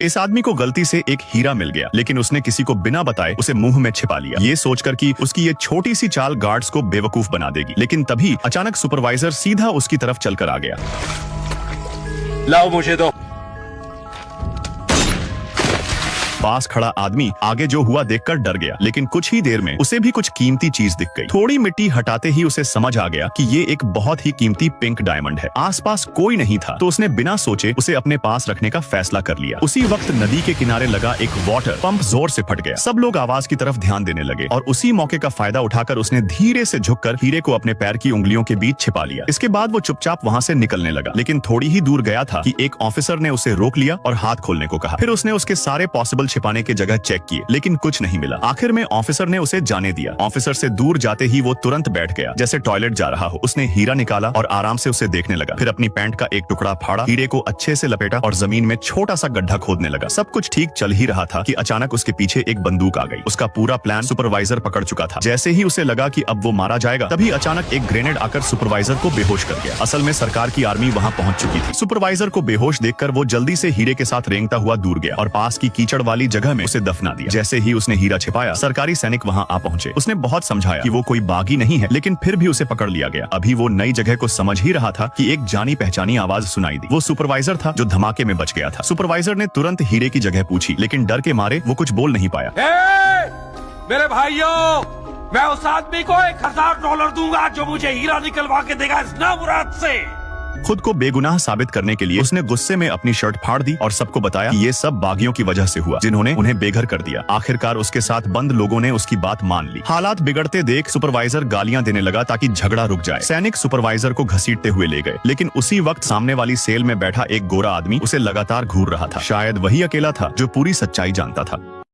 इस आदमी को गलती से एक हीरा मिल गया, लेकिन उसने किसी को बिना बताए उसे मुंह में छिपा लिया, ये सोचकर कि उसकी ये छोटी सी चाल गार्ड्स को बेवकूफ बना देगी। लेकिन तभी अचानक सुपरवाइजर सीधा उसकी तरफ चलकर आ गया। लाओ मुझे दो। पास खड़ा आदमी आगे जो हुआ देखकर डर गया, लेकिन कुछ ही देर में उसे भी कुछ कीमती चीज दिख गई। थोड़ी मिट्टी हटाते ही उसे समझ आ गया कि ये एक बहुत ही कीमती पिंक डायमंड है। आसपास कोई नहीं था, तो उसने बिना सोचे उसे अपने पास रखने का फैसला कर लिया। उसी वक्त नदी के किनारे लगा एक वाटर पंप जोर से फट गया। सब लोग आवाज की तरफ ध्यान देने लगे और उसी मौके का फायदा उठाकर उसने धीरे से झुककर हीरे को अपने पैर की उंगलियों के बीच छिपा लिया। इसके बाद वो चुपचाप वहाँ से निकलने लगा, लेकिन थोड़ी ही दूर गया था कि एक ऑफिसर ने उसे रोक लिया और हाथ खोलने को कहा। फिर उसने उसके सारे पॉसिबल छिपाने के जगह चेक किए, लेकिन कुछ नहीं मिला। आखिर में ऑफिसर ने उसे जाने दिया। ऑफिसर से दूर जाते ही वो तुरंत बैठ गया, जैसे टॉयलेट जा रहा हो। उसने हीरा निकाला और आराम से उसे देखने लगा। फिर अपनी पैंट का एक टुकड़ा फाड़ा, हीरे को अच्छे से लपेटा और जमीन में छोटा सा गड्ढा खोदने लगा। सब कुछ ठीक चल ही रहा था कि अचानक उसके पीछे एक बंदूक आ गई। उसका पूरा प्लान सुपरवाइजर पकड़ चुका था। जैसे ही उसे लगा कि अब वो मारा जाएगा, तभी अचानक एक ग्रेनेड आकर सुपरवाइजर को बेहोश कर गया। असल में सरकार की आर्मी वहाँ पहुंच चुकी थी। सुपरवाइजर को बेहोश देखकर वो जल्दी से हीरे के साथ रेंगता हुआ दूर गया और पास की कीचड़ वाली जगह में उसे दफना दिया। जैसे ही उसने हीरा छिपाया, सरकारी सैनिक वहां आ पहुंचे। उसने बहुत समझाया कि वो कोई बागी नहीं है, लेकिन फिर भी उसे पकड़ लिया गया। अभी वो नई जगह को समझ ही रहा था कि एक जानी पहचानी आवाज सुनाई दी। वो सुपरवाइजर था जो धमाके में बच गया था। सुपरवाइजर ने तुरंत हीरे की जगह पूछी, लेकिन डर के मारे वो कुछ बोल नहीं पाया। मेरे भाइयों, मैं उस आदमी को $1000 दूंगा जो मुझे हीरा निकलवा के देगा इस नामुराद से। खुद को बेगुनाह साबित करने के लिए उसने गुस्से में अपनी शर्ट फाड़ दी और सबको बताया कि ये सब बागियों की वजह से हुआ, जिन्होंने उन्हें बेघर कर दिया। आखिरकार उसके साथ बंद लोगों ने उसकी बात मान ली। हालात बिगड़ते देख सुपरवाइजर गालियां देने लगा ताकि झगड़ा रुक जाए। सैनिक सुपरवाइजर को घसीटते हुए ले गए, लेकिन उसी वक्त सामने वाली सेल में बैठा एक गोरा आदमी उसे लगातार घूर रहा था। शायद वही अकेला था जो पूरी सच्चाई जानता था।